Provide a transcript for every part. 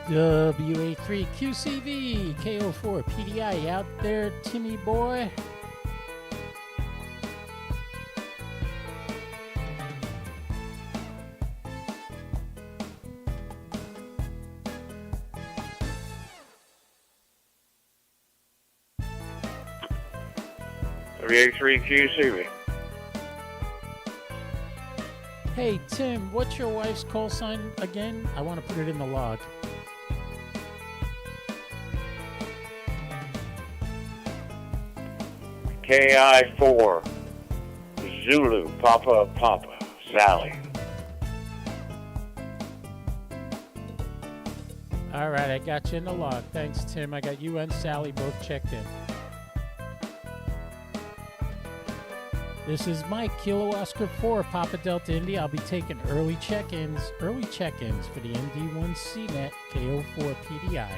WA3QCV KO4PDI out there, Timmy boy. WA3QCV. Hey Tim, what's your wife's call sign again? I want to put it in the log. KI4 Zulu Papa Sally. All right, I got you in the log. Thanks, Tim. I got you and Sally both checked in. This is Mike, Kilo Oscar 4, Papa Delta Indy. I'll be taking early check-ins for the ND1CNET KO4 PDI.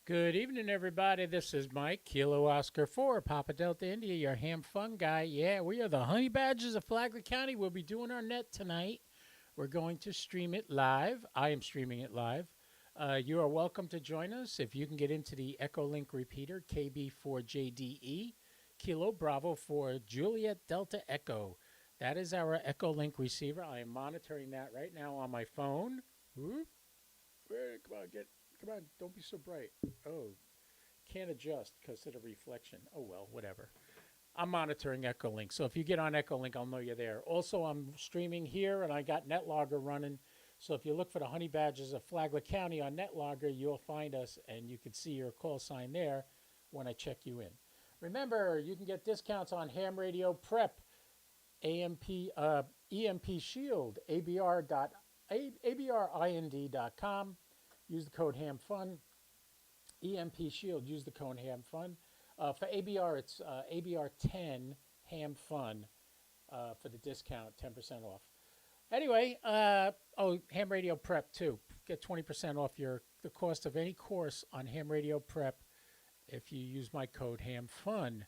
Good evening, everybody. This is Mike, Kilo Oscar 4, Papa Delta India, your ham fun guy. Yeah, we are the Honey Badgers of Flagler County. We'll be doing our net tonight. We're going to stream it live. I am streaming it live. You are welcome to join us if you can get into the Echolink repeater, KB4JDE, Kilo Bravo for Juliet Delta Echo. That is our Echolink receiver. I am monitoring that right now on my phone. Whoop. Come on, don't be so bright. Oh, can't adjust because of the reflection. Oh, well, whatever. I'm monitoring Echolink, so if you get on Echolink, I'll know you're there. Also, I'm streaming here, and I got NetLogger running. So if you look for the Honey Badgers of Flagler County on NetLogger, you'll find us, and you can see your call sign there when I check you in. Remember, you can get discounts on ham radio prep, EMP Shield, ABRIND.com. Use the code HAMFUN. EMP Shield, use the code HAMFUN. For ABR, it's ABR10 HAMFUN for the discount, 10% off. Anyway, ham radio prep too. Get 20% off the cost of any course on ham radio prep if you use my code HAMFUN.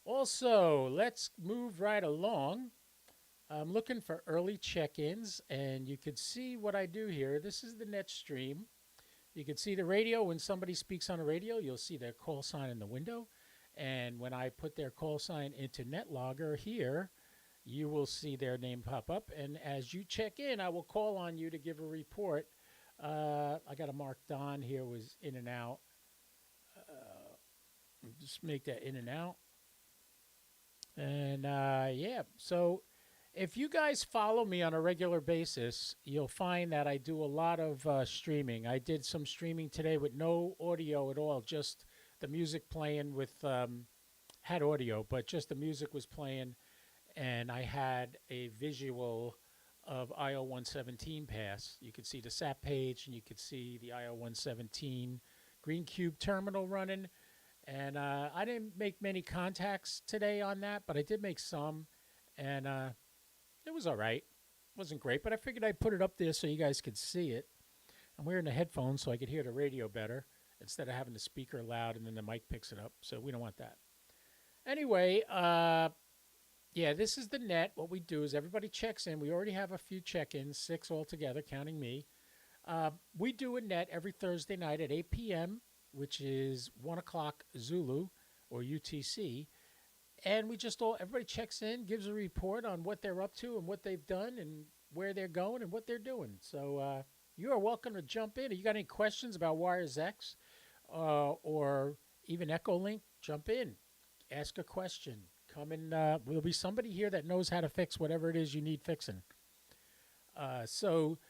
Also, let's move right along. I'm looking for early check-ins, and you can see what I do here. This is the net stream. You can see the radio. When somebody speaks on a radio, you'll see their call sign in the window. And when I put their call sign into NetLogger here, you will see their name pop up. And as you check in, I will call on you to give a report. I got to mark Don here was in and out. Just make that in and out. And yeah, so if you guys follow me on a regular basis, you'll find that I do a lot of streaming. I did some streaming today with no audio at all, just the music playing with, had audio, but just the music was playing, and I had a visual of IO117 pass. You could see the SAP page, and you could see the IO117 Green Cube terminal running, and I didn't make many contacts today on that, but I did make some, and it was all right. It wasn't great, but I figured I'd put it up there so you guys could see it. I'm wearing the headphones so I could hear the radio better instead of having the speaker loud and then the mic picks it up, so we don't want that. Anyway, yeah, this is the net. What we do is everybody checks in. We already have a few check-ins, 6 altogether, counting me. We do a net every Thursday night at 8 p.m., which is 1 o'clock Zulu or UTC. And everybody checks in, gives a report on what they're up to and what they've done and where they're going and what they're doing. So you are welcome to jump in. If you got any questions about WiresX or even Echolink, jump in. Ask a question. Come in. There'll be somebody here that knows how to fix whatever it is you need fixing. So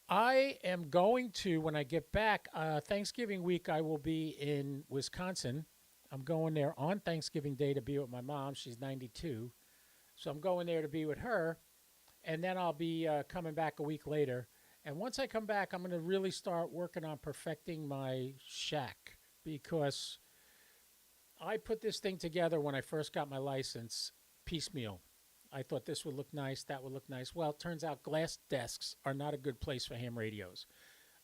I am going to, when I get back, Thanksgiving week, I will be in Wisconsin. I'm going there on Thanksgiving Day to be with my mom. She's 92. So I'm going there to be with her. And then I'll be coming back a week later. And once I come back, I'm going to really start working on perfecting my shack. Because I put this thing together when I first got my license, piecemeal. I thought this would look nice, that would look nice. Well, it turns out glass desks are not a good place for ham radios.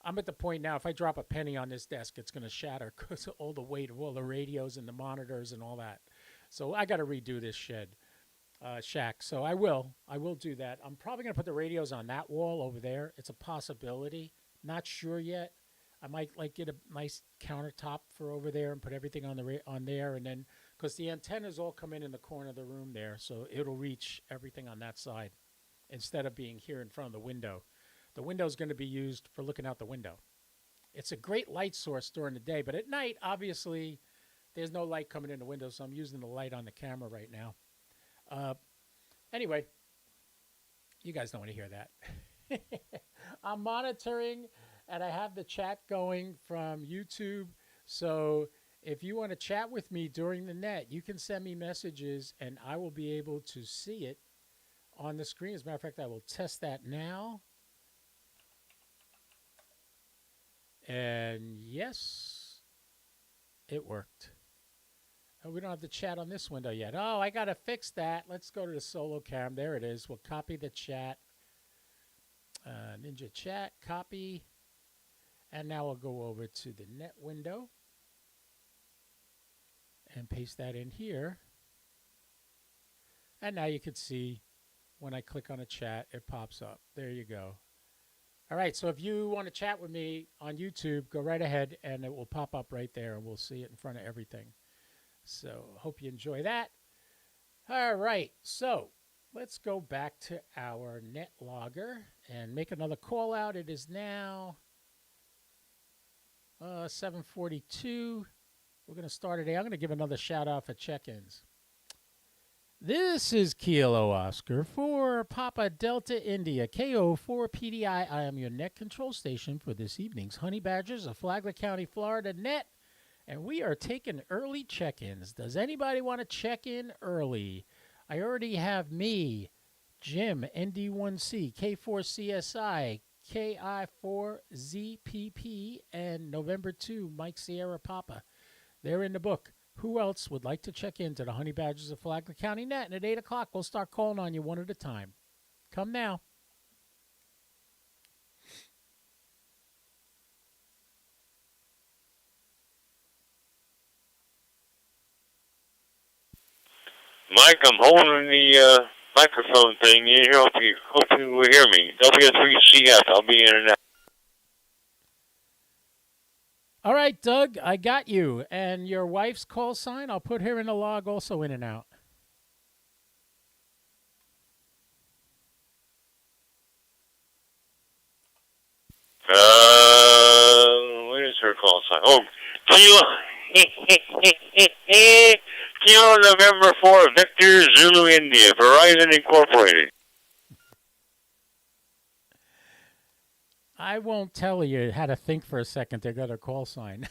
I'm at the point now, if I drop a penny on this desk, it's going to shatter because of all the weight of all the radios and the monitors and all that. So I got to redo this shack. So I will do that. I'm probably going to put the radios on that wall over there. It's a possibility. Not sure yet. I might get a nice countertop for over there and put everything on there. And then, because the antennas all come in the corner of the room there, so it'll reach everything on that side instead of being here in front of the window. The window is going to be used for looking out the window. It's a great light source during the day, but at night, obviously, there's no light coming in the window, so I'm using the light on the camera right now. Anyway, you guys don't want to hear that. I'm monitoring, and I have the chat going from YouTube, so if you want to chat with me during the net, you can send me messages, and I will be able to see it on the screen. As a matter of fact, I will test that now. And yes, it worked. Oh, we don't have the chat on this window yet. Oh, I got to fix that. Let's go to the solo cam. There it is. We'll copy the chat. Ninja chat, copy. And now I'll go over to the net window and paste that in here. And now you can see when I click on a chat, it pops up. There you go. All right, so if you want to chat with me on YouTube, go right ahead and it will pop up right there and we'll see it in front of everything. So hope you enjoy that. All right, so let's go back to our net logger and make another call out. It is now 7:42. We're going to start today. I'm going to give another shout out for check-ins. This is Kilo Oscar for Papa Delta India, KO4PDI. I am your net control station for this evening's Honey Badgers of Flagler County, Florida net. And we are taking early check-ins. Does anybody want to check in early? I already have me, Jim, ND1C, K4CSI, KI4ZPP, and November 2, Mike Sierra Papa. They're in the book. Who else would like to check into the Honey Badgers of Flagler County net? And at 8 o'clock, we'll start calling on you one at a time. Come now. Mike, I'm holding the microphone thing. You hope you will hear me. W3CF. I'll be in and out. All right, Doug, I got you. And your wife's call sign, I'll put her in the log also in and out. What is her call sign? Oh, Kilo November 4, Victor Zulu India, Verizon Incorporated. I won't tell you how to think for a second. They got a call sign.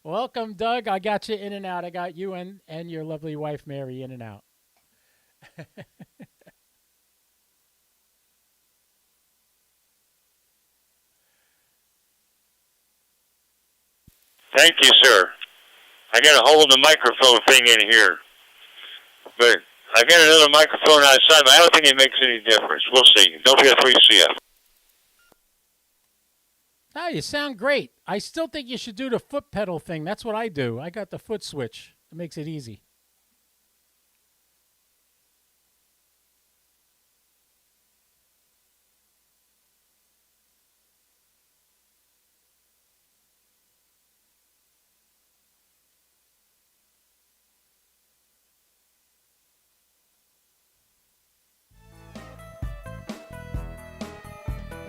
Welcome, Doug. I got you in and out. I got you and your lovely wife, Mary, in and out. Thank you, sir. I got to hold the microphone thing in here. But I got another microphone outside, but I don't think it makes any difference. We'll see. W3CF. Oh, you sound great. I still think you should do the foot pedal thing. That's what I do. I got the foot switch. It makes it easy.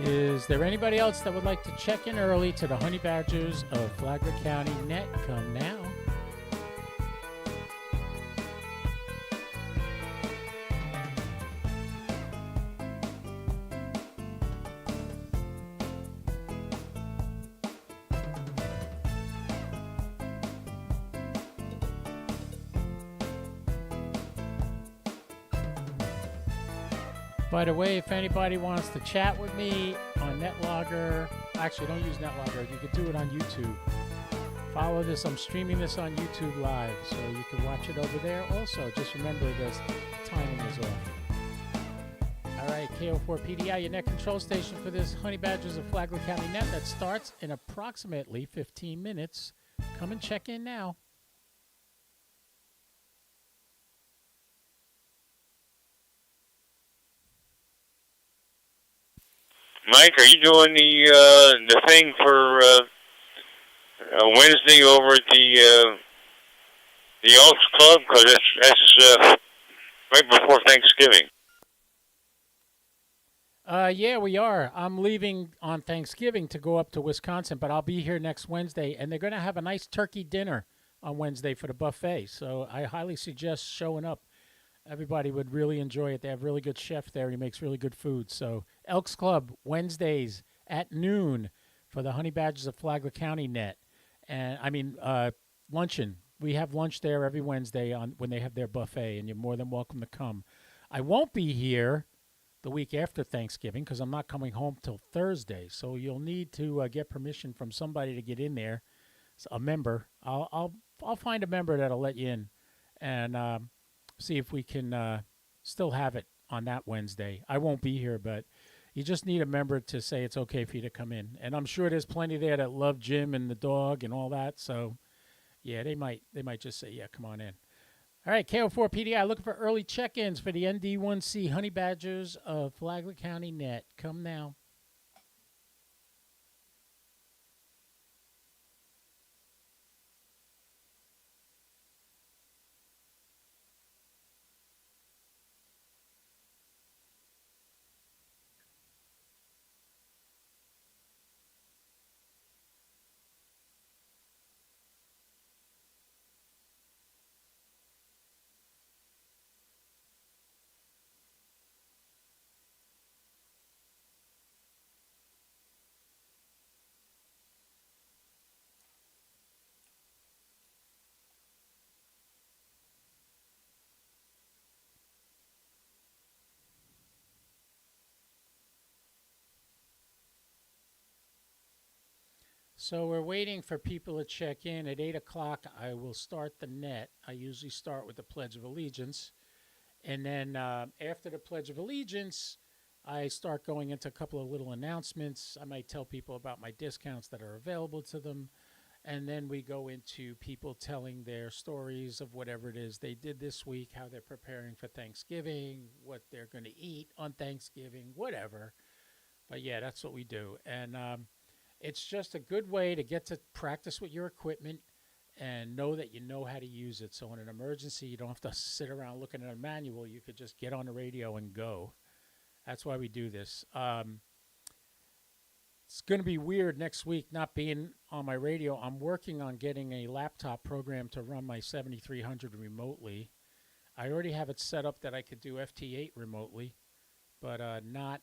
Is there anybody else that would like to check in early to the Honey Badgers of Flagler County net? Come now. By the way, if anybody wants to chat with me on NetLogger, actually don't use NetLogger, you can do it on YouTube. Follow this, I'm streaming this on YouTube Live, so you can watch it over there. Also, just remember the timing is off. All right, KO4PDI, your net control station for this Honey Badgers of Flagler County net that starts in approximately 15 minutes. Come and check in now. Mike, are you doing the thing for Wednesday over at the Elks Club? Because that's right before Thanksgiving. Yeah, we are. I'm leaving on Thanksgiving to go up to Wisconsin, but I'll be here next Wednesday, and they're going to have a nice turkey dinner on Wednesday for the buffet. So I highly suggest showing up. Everybody would really enjoy it. They have a really good chef there. He makes really good food. So Elks Club, Wednesdays at noon for the Honey Badgers of Flagler County net. And luncheon. We have lunch there every Wednesday when they have their buffet, and you're more than welcome to come. I won't be here the week after Thanksgiving because I'm not coming home till Thursday. So you'll need to get permission from somebody to get in there. So a member. I'll find a member that'll let you in, and see if we can still have it on that Wednesday. I won't be here, but You just need a member to say it's okay for you to come in. And I'm sure there's plenty there that love Jim and the dog and all that. So, yeah, they might just say, yeah, come on in. All right, KO4PDI looking for early check-ins for the ND1C Honey Badgers of Flagler County Net. Come now. So we're waiting for people to check in. At 8 o'clock, I will start the net. I usually start with the Pledge of Allegiance. And then after the Pledge of Allegiance, I start going into a couple of little announcements. I might tell people about my discounts that are available to them. And then we go into people telling their stories of whatever it is they did this week, how they're preparing for Thanksgiving, what they're going to eat on Thanksgiving, whatever. But yeah, that's what we do. And it's just a good way to get to practice with your equipment and know that you know how to use it. So in an emergency, you don't have to sit around looking at a manual. You could just get on the radio and go. That's why we do this. It's going to be weird next week not being on my radio. I'm working on getting a laptop program to run my 7300 remotely. I already have it set up that I could do FT8 remotely, but not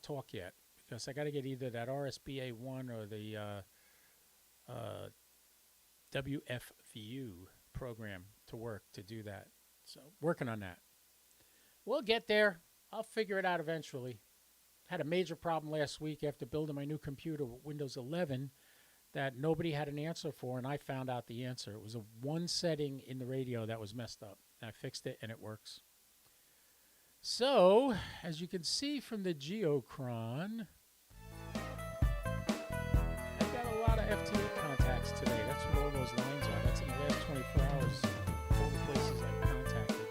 talk yet. Because I got to get either that RSBA1 or the WFVU program to work to do that. So working on that. We'll get there. I'll figure it out eventually. Had a major problem last week after building my new computer with Windows 11 that nobody had an answer for, and I found out the answer. It was a one setting in the radio that was messed up. I fixed it, and it works. So, as you can see from the Geochron, I've got a lot of FT8 contacts today. That's what all those lines are. That's in the last 24 hours, all the places I've contacted.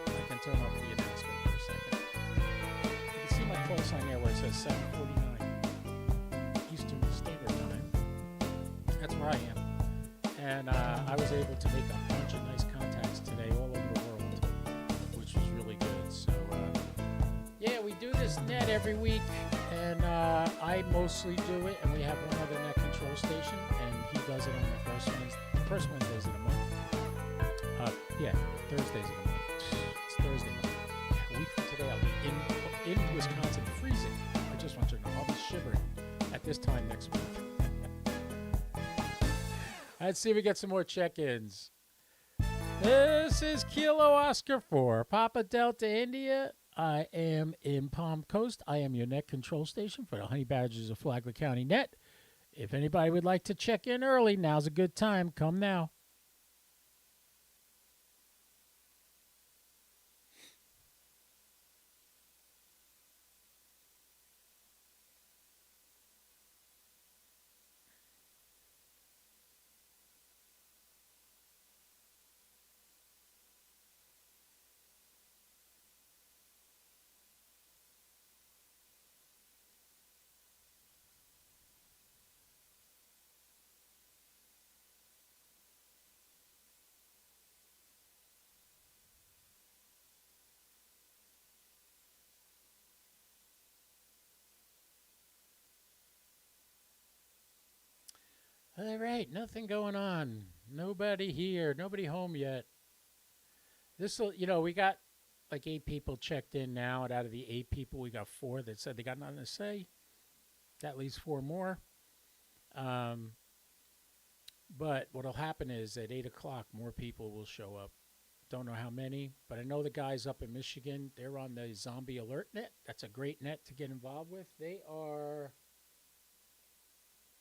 I can turn off the announcement for a second. You can see my call sign there where it says 7:49 Eastern Standard Time. That's where I am. And I was able to make a bunch of nice contacts today all over the world, which was really good. So, yeah, we do this net every week, and I mostly do it, and we have one other net control station, and he does it on the first Wednesdays of the month. Thursdays of the month. It's Thursday month. Yeah, a week from today, I'll be in Wisconsin freezing. I just want you to know, I'll be shivering at this time next week. Let's see if we get some more check-ins. This is Kilo Oscar 4, Papa Delta India. I am in Palm Coast. I am your net control station for the Honey Badgers of Flagler County Net. If anybody would like to check in early, now's a good time. Come now. All right, nothing going on. Nobody here. Nobody home yet. We got like 8 people checked in now, and out of the 8 people, we got 4 that said they got nothing to say. That leaves 4 more. But what'll happen is at 8 o'clock, more people will show up. Don't know how many, but I know the guys up in Michigan, they're on the Zombie Alert Net. That's a great net to get involved with. They are...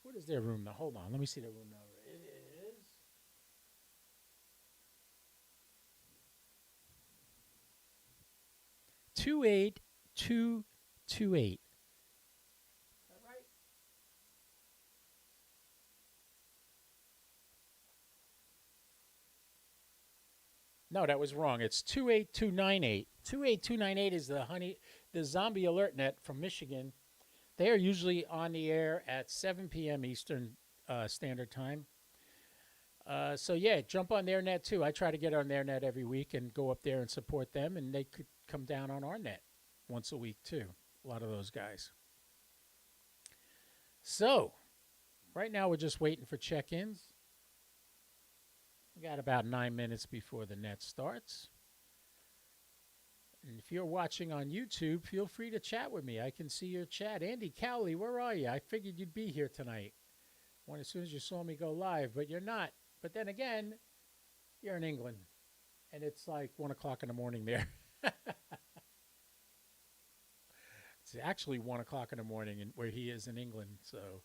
What is their room number? Hold on. Let me see their room number. It is 2 28228. All right. No, that was wrong. It's 28298. 28298 is the zombie alert net from Michigan. They are usually on the air at 7 p.m. Eastern Standard Time. So yeah, jump on their net too. I try to get on their net every week and go up there and support them, and they could come down on our net once a week too. A lot of those guys. So right now we're just waiting for check-ins. We got about 9 minutes before the net starts. And if you're watching on YouTube, feel free to chat with me. I can see your chat. Andy Cowley, where are you? I figured you'd be here tonight. When as soon as you saw me go live, but you're not. But then again, you're in England, and it's like 1 o'clock in the morning there. It's actually 1 o'clock in the morning where he is in England, so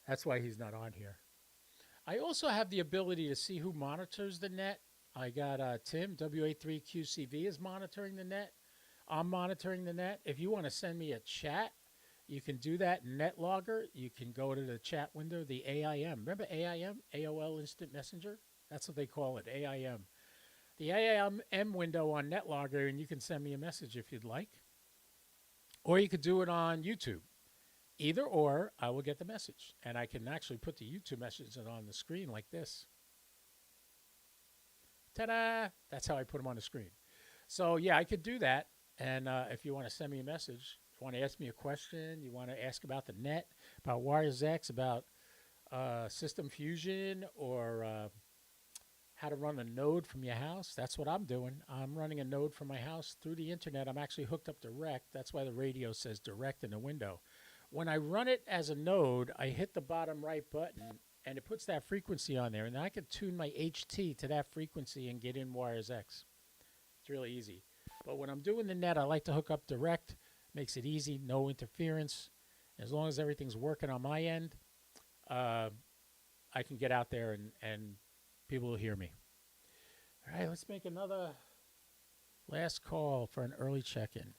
that's why he's not on here. I also have the ability to see who monitors the net. I got Tim, WA3QCV, is monitoring the net. I'm monitoring the net. If you want to send me a chat, you can do that in NetLogger. You can go to the chat window, the AIM. Remember AIM? AOL Instant Messenger? That's what they call it, AIM. The AIM window on NetLogger, and you can send me a message if you'd like. Or you could do it on YouTube. Either or, I will get the message. And I can actually put the YouTube message on the screen like this. Ta-da! That's how I put them on the screen. So, yeah, I could do that. And if you want to send me a message, you want to ask me a question, you want to ask about the net, about WiresX, about System Fusion, or how to run a node from your house, that's what I'm doing. I'm running a node from my house through the internet. I'm actually hooked up direct. That's why the radio says direct in the window. When I run it as a node, I hit the bottom right button, and it puts that frequency on there. And then I can tune my HT to that frequency and get in WiresX. It's really easy. But when I'm doing the net, I like to hook up direct. Makes it easy, no interference. As long as everything's working on my end, I can get out there and people will hear me. All right, let's make another last call for an early check-in.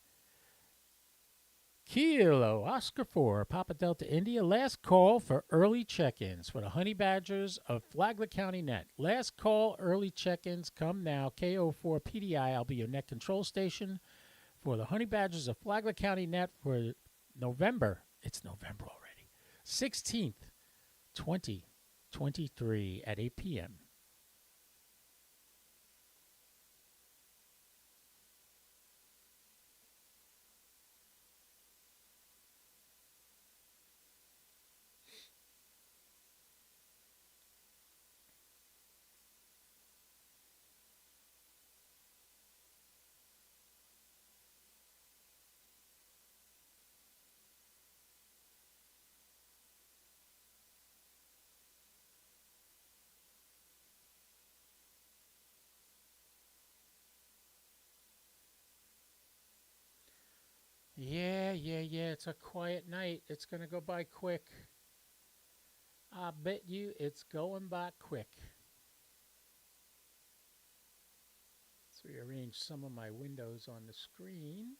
Kilo Oscar 4, Papa Delta India. Last call for early check-ins for the Honey Badgers of Flagler County Net. Last call, early check-ins. Come now. KO4PDI. I'll be your net control station for the Honey Badgers of Flagler County Net for November. It's November already. 16th, 2023 at 8 p.m. Yeah. It's a quiet night. It's going to go by quick. I bet you it's going by quick. Let's rearrange some of my windows on the screen.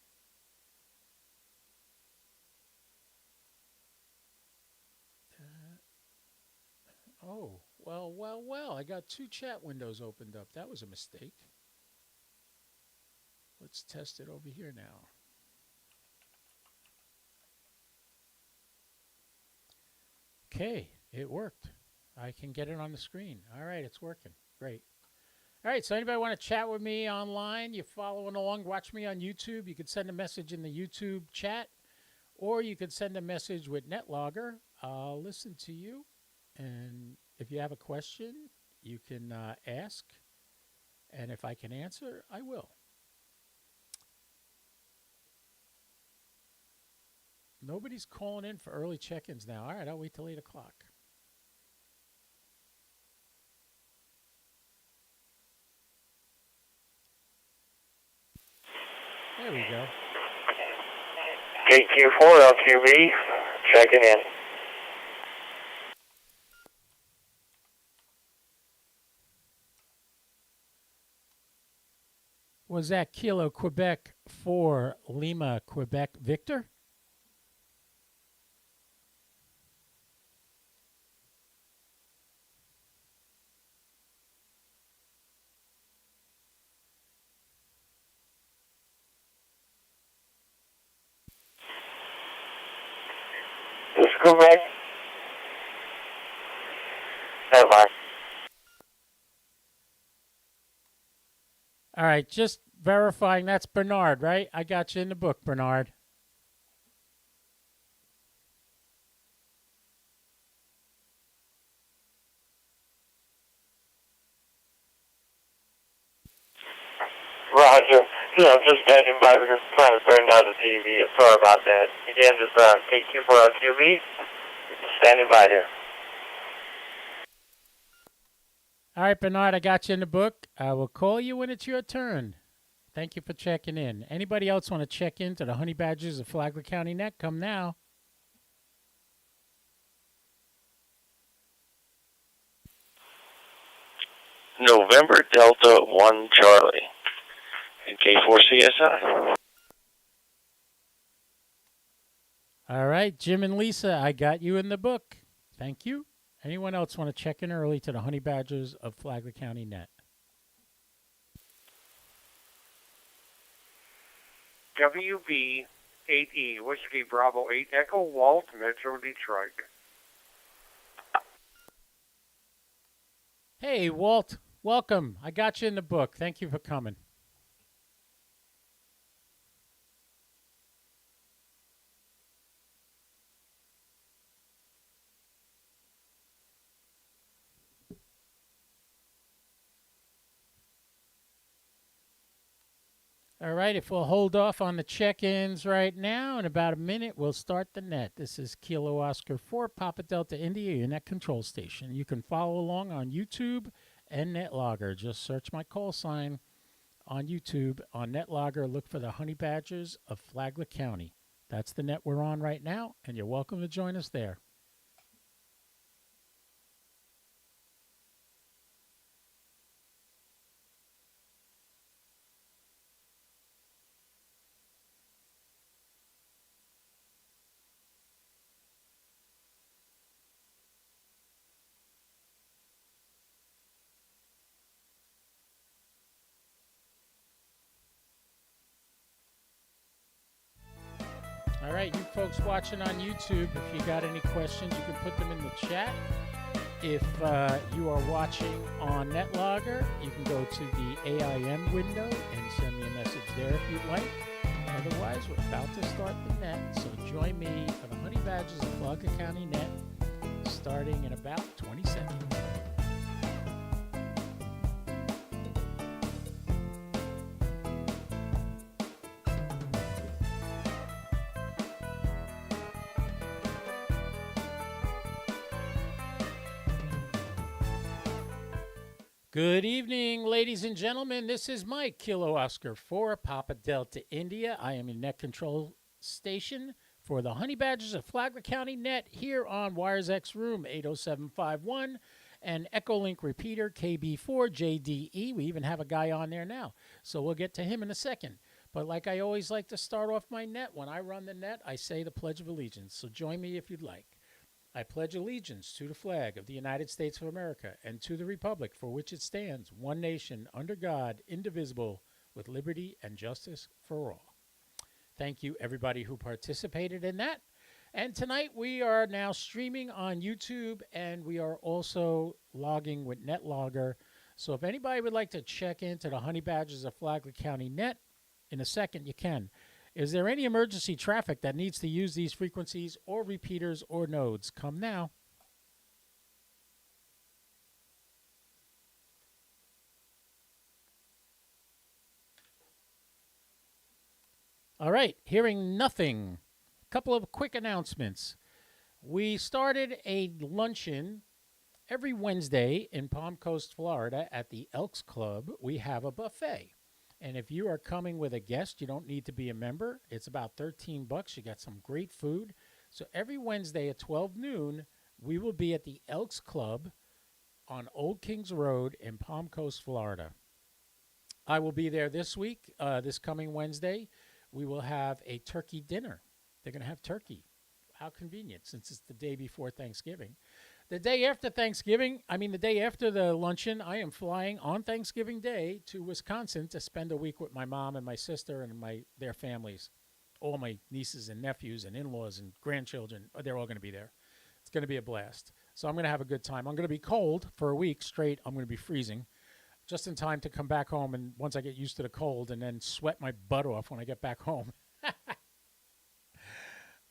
Oh, well. I got 2 chat windows opened up. That was a mistake. Let's test it over here now. Okay, it worked. I can get it on the screen. All right, it's working. Great. All right, so anybody want to chat with me online? You're following along, watch me on YouTube. You could send a message in the YouTube chat, or you could send a message with NetLogger. I'll listen to you, and if you have a question, you can ask, and if I can answer, I will. Nobody's calling in for early check-ins now. All right, I'll wait till 8 o'clock. There we go. KQ4 LQV, checking in. Was that Kilo Quebec 4 Lima Quebec Victor? That's correct. Bye-bye. All right, just verifying that's Bernard, right? I got you in the book, Bernard. Roger. Yeah, I'm just standing by because I'm trying to burn down the TV. Sorry about that. Again, this is KB4JDE. Standing by here. All right, Bernard, I got you in the book. I will call you when it's your turn. Thank you for checking in. Anybody else want to check into the Honey Badgers of Flagler County Net? Come now. November Delta 1 Charlie. And K4CSI. All right, Jim and Lisa, I got you in the book. Thank you. Anyone else want to check in early to the Honey Badgers of Flagler County Net? WB8E, Whiskey Bravo 8 Echo, Walt, Metro Detroit. Hey, Walt, welcome. I got you in the book. Thank you for coming. All right, if we'll hold off on the check-ins right now, in about a minute, we'll start the net. This is Kilo Oscar 4, Papa Delta India, your net control station. You can follow along on YouTube and NetLogger. Just search my call sign on YouTube on NetLogger. Look for the Honey Badgers of Flagler County. That's the net we're on right now, and you're welcome to join us there. All right, you folks watching on YouTube, if you got any questions, you can put them in the chat. If you are watching on NetLogger, you can go to the AIM window and send me a message there if you'd like. Otherwise, we're about to start the net, so join me for the Honey Badgers of Flagler County Net, starting in about 20 seconds. Good evening, ladies and gentlemen. This is Mike, Kilo Oscar 4, Papa Delta India. I am your net control station for the Honey Badgers of Flagler County Net here on WiresX Room 80751 and Echolink repeater KB4JDE. We even have a guy on there now, so we'll get to him in a second. But like I always like to start off my net, when I run the net, I say the Pledge of Allegiance. So join me if you'd like. I pledge allegiance to the flag of the United States of America and to the republic for which it stands, one nation, under God, indivisible, with liberty and justice for all. Thank you, everybody who participated in that. And tonight we are now streaming on YouTube, and we are also logging with NetLogger. So if anybody would like to check into the Honey Badgers of Flagler County Net, in a second you can. Is there any emergency traffic that needs to use these frequencies or repeaters or nodes? Come now. All right, hearing nothing. A couple of quick announcements. We started a luncheon every Wednesday in Palm Coast, Florida at the Elks Club. We have a buffet. And if you are coming with a guest, you don't need to be a member. It's about $13. You got some great food. So every Wednesday at 12 noon, we will be at the Elks Club on Old Kings Road in Palm Coast, Florida. I will be there this week, this coming Wednesday. We will have a turkey dinner. They're going to have turkey. How convenient, since it's the day before Thanksgiving. The day after Thanksgiving, the day after the luncheon, I am flying on Thanksgiving Day to Wisconsin to spend a week with my mom and my sister and their families. All my nieces and nephews and in-laws and grandchildren, they're all going to be there. It's going to be a blast. So I'm going to have a good time. I'm going to be cold for a week straight. I'm going to be freezing just in time to come back home, and once I get used to the cold, and then sweat my butt off when I get back home.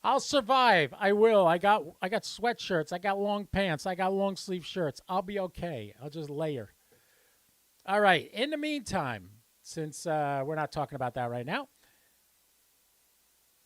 I'll survive. I will. I got sweatshirts. I got long pants. I got long sleeve shirts. I'll be okay. I'll just layer. All right. In the meantime, since we're not talking about that right now,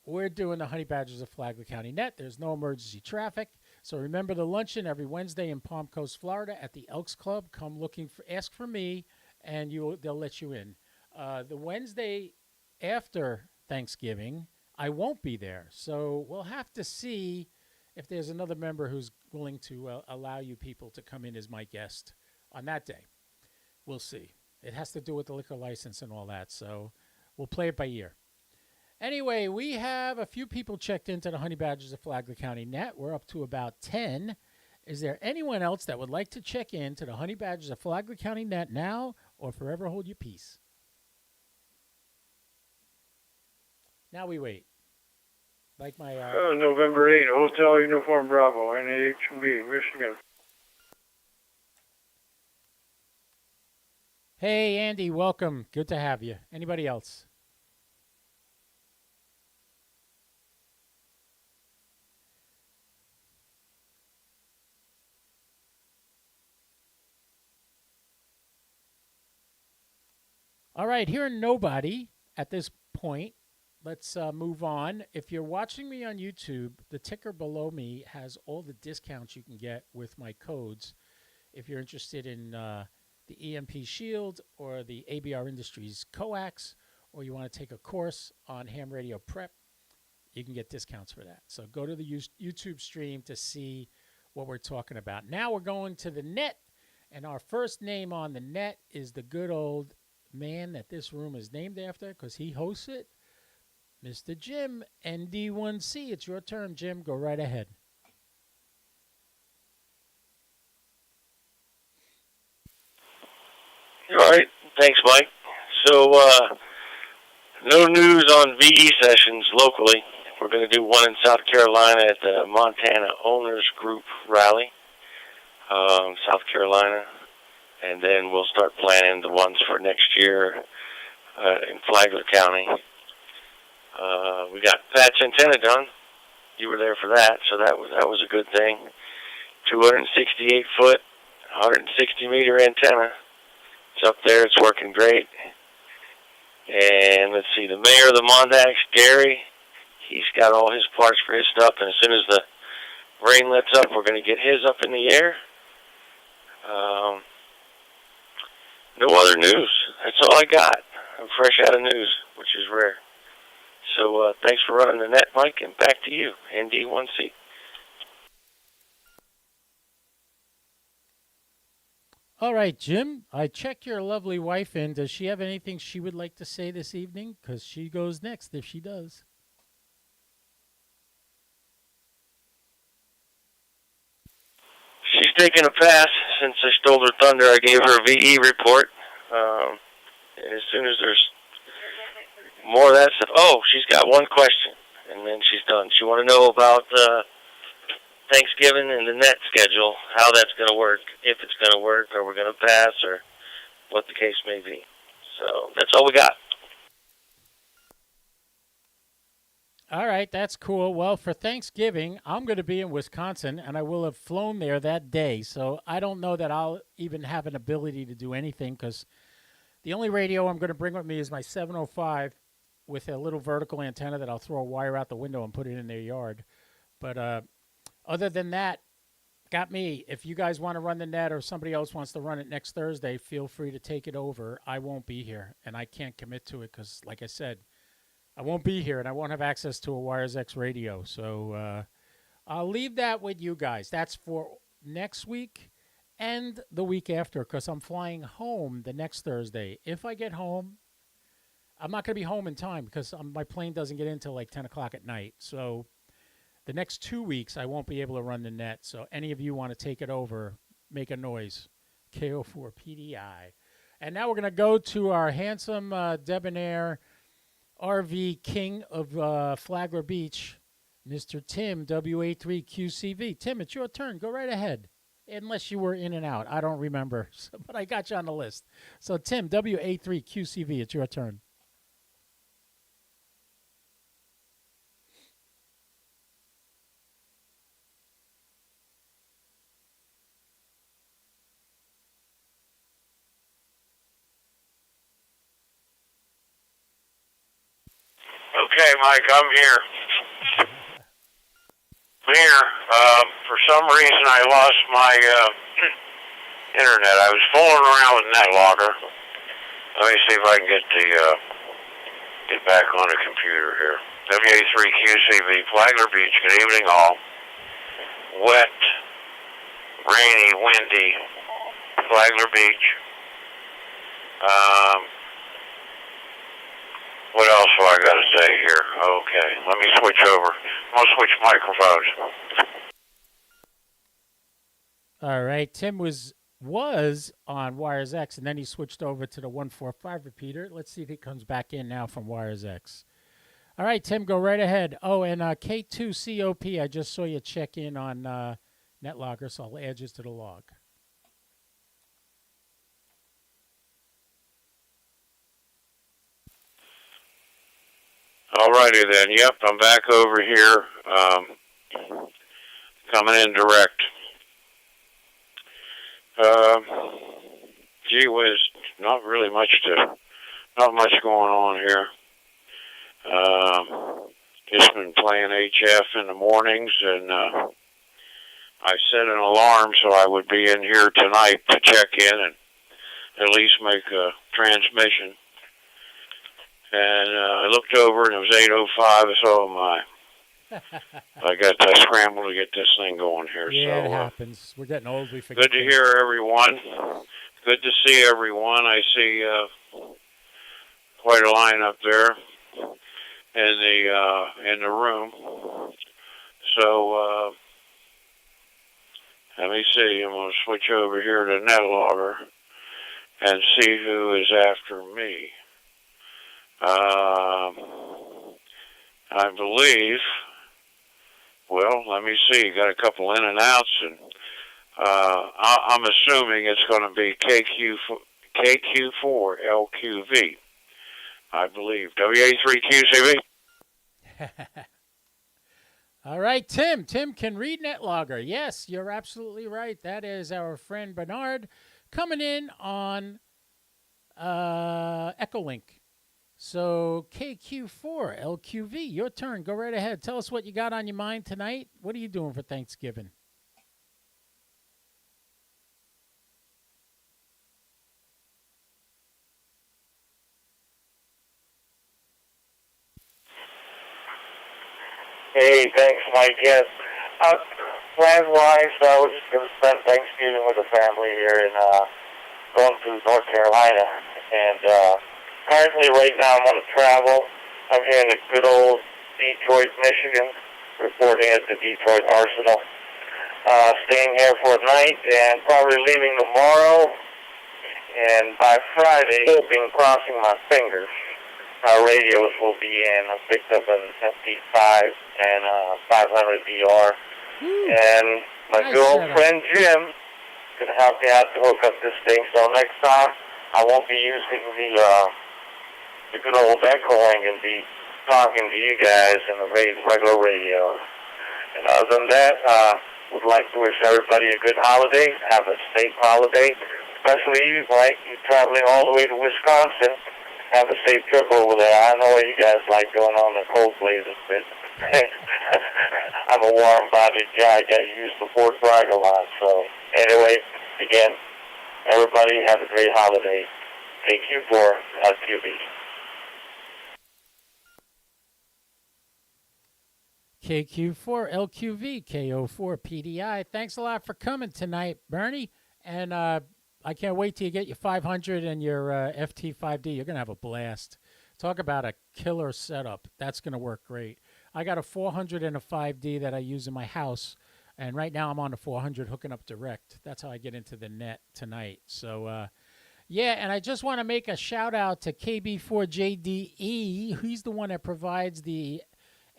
we're doing the Honey Badgers of Flagler County Net. There's no emergency traffic. So remember the luncheon every Wednesday in Palm Coast, Florida at the Elks Club. Come ask for me, and they'll let you in. The Wednesday after Thanksgiving, I won't be there. So we'll have to see if there's another member who's willing to allow you people to come in as my guest on that day. We'll see. It has to do with the liquor license and all that. So we'll play it by ear. Anyway, we have a few people checked into the Honey Badgers of Flagler County Net. We're up to about 10. Is there anyone else that would like to check in to the Honey Badgers of Flagler County Net now or forever hold your peace? Now we wait. Like my... November 8, Hotel Uniform Bravo, NAHB, Michigan. Hey, Andy, welcome. Good to have you. Anybody else? All right, hearing nobody at this point, let's move on. If you're watching me on YouTube, the ticker below me has all the discounts you can get with my codes. If you're interested in the EMP Shield or the ABR Industries Coax, or you want to take a course on ham radio prep, you can get discounts for that. So go to the YouTube stream to see what we're talking about. Now we're going to the net, and our first name on the net is the good old man that this room is named after because he hosts it, Mr. Jim, ND1C. It's your turn, Jim. Go right ahead. All right. Thanks, Mike. So, no news on VE sessions locally. We're going to do one in South Carolina at the Montana Owners Group Rally, South Carolina. And then we'll start planning the ones for next year in Flagler County. We got patch antenna done. You were there for that, so that was a good thing. 268 foot, 160 meter antenna. It's up there. It's working great. And let's see, the mayor of the Mondax, Gary, he's got all his parts for his stuff. And as soon as the rain lets up, we're going to get his up in the air. No other news. That's all I got. I'm fresh out of news, which is rare. So thanks for running the net, Mike, and back to you, ND1C. All right, Jim, I checked your lovely wife in. Does she have anything she would like to say this evening? Because she goes next if she does. She's taking a pass since I stole her thunder. I gave her a VE report. And as soon as there's more of that stuff, she's got one question, and then she's done. She want to know about Thanksgiving and the net schedule, how that's going to work, if it's going to work, or we're going to pass, or what the case may be. So that's all we got. All right, that's cool. Well, for Thanksgiving, I'm going to be in Wisconsin, and I will have flown there that day. So I don't know that I'll even have an ability to do anything because the only radio I'm going to bring with me is my 705 with a little vertical antenna that I'll throw a wire out the window and put it in their yard. But other than that, got me. If you guys want to run the net or somebody else wants to run it next Thursday, feel free to take it over. I won't be here, and I can't commit to it because, like I said, I won't be here, and I won't have access to a WiresX radio. So I'll leave that with you guys. That's for next week. and the week after because I'm flying home the next Thursday. If I get home, I'm not going to be home in time because my plane doesn't get in until like 10 o'clock at night. So the next 2 weeks, I won't be able to run the net. So any of you want to take it over, make a noise. KO4PDI. And now we're going to go to our handsome, debonair RV king of Flagler Beach, Mr. Tim, WA3QCV. Tim, it's your turn. Go right ahead. Unless you were in and out. I don't remember. But I got you on the list. So, Tim, WA3QCV, it's your turn. Okay, Mike, I'm here. Here, for some reason I lost my internet. I was fooling around with NetLogger. Let me see if I can get back on the computer here. WA3QCV, Flagler Beach. Good evening, all. Wet, rainy, windy, Flagler Beach. What else do I got to say here? Okay, let me switch over. I'm going to switch microphones. All right. Tim was on WiresX, and then he switched over to the 145 repeater. Let's see if he comes back in now from WiresX. All right, Tim, go right ahead. Oh, and K2COP, I just saw you check in on NetLogger, so I'll add you to the log. All righty then. Yep, I'm back over here, coming in direct. Gee whiz, not much going on here. Just been playing HF in the mornings, and I set an alarm so I would be in here tonight to check in and at least make a transmission. And I looked over, and it was 8:05, so oh my. I got to scramble to get this thing going here. Yeah, so, it happens. We're getting old. We forget. Good to hear everyone. Good to see everyone. I see quite a line up there in the room. So let me see. I'm going to switch over here to NetLogger and see who is after me. I believe. Well, let me see. Got a couple in and outs, and I'm assuming it's going to be KQ4LQV. I believe WA3QCV. All right, Tim. Tim can read NetLogger. Yes, you're absolutely right. That is our friend Bernard coming in on Echolink. So KQ4LQV, your turn. Go right ahead. Tell us what you got on your mind tonight. What are you doing for Thanksgiving? Hey, thanks, Mike. Yes. Plans-wise, I was just going to spend Thanksgiving with the family here in going to North Carolina. And currently, right now, I'm on a travel. I'm here in the good old Detroit, Michigan, reporting at the Detroit Arsenal. Staying here for a night and probably leaving tomorrow. And by Friday, hoping, crossing my fingers, our radios will be in. I picked up an FD5 and 500 DR. And my Nice good old setup. friend Jim can help me out to hook up this thing. So next time, I won't be using the good old Echolink and be talking to you guys in the regular radio. And other than that, would like to wish everybody a good holiday. Have a safe holiday. Especially you, Mike, you're traveling all the way to Wisconsin. Have a safe trip over there. I know what you guys like going on the cold blazes, but I'm a warm-bodied guy. Got used to Fort Bragg a lot. So anyway, again, everybody have a great holiday. Thank you for QB. KQ4LQV, KO4PDI. Thanks a lot for coming tonight, Bernie. And I can't wait till you get your 500 and your FT5D. You're going to have a blast. Talk about a killer setup. That's going to work great. I got a 400 and a 5D that I use in my house. And right now I'm on the 400 hooking up direct. That's how I get into the net tonight. So, yeah, and I just want to make a shout out to KB4JDE. He's the one that provides the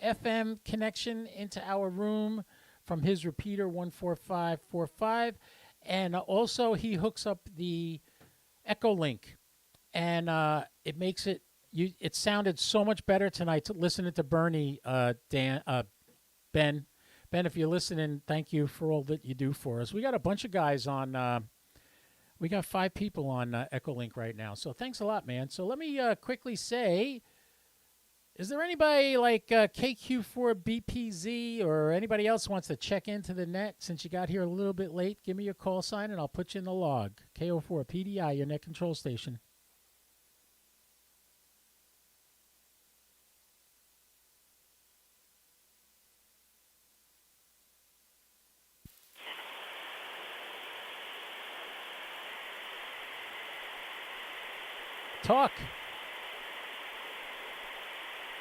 FM connection into our room from his repeater 14545. And also he hooks up the Echolink. And it makes it, it sounded so much better tonight listening to Bernie, Ben. Ben, if you're listening, thank you for all that you do for us. We got a bunch of guys on. We got 5 people on Echolink right now. So thanks a lot, man. So let me quickly say, is there anybody like KQ4BPZ or anybody else wants to check into the net since you got here a little bit late? Give me your call sign and I'll put you in the log. KO4PDI, your net control station. Talk.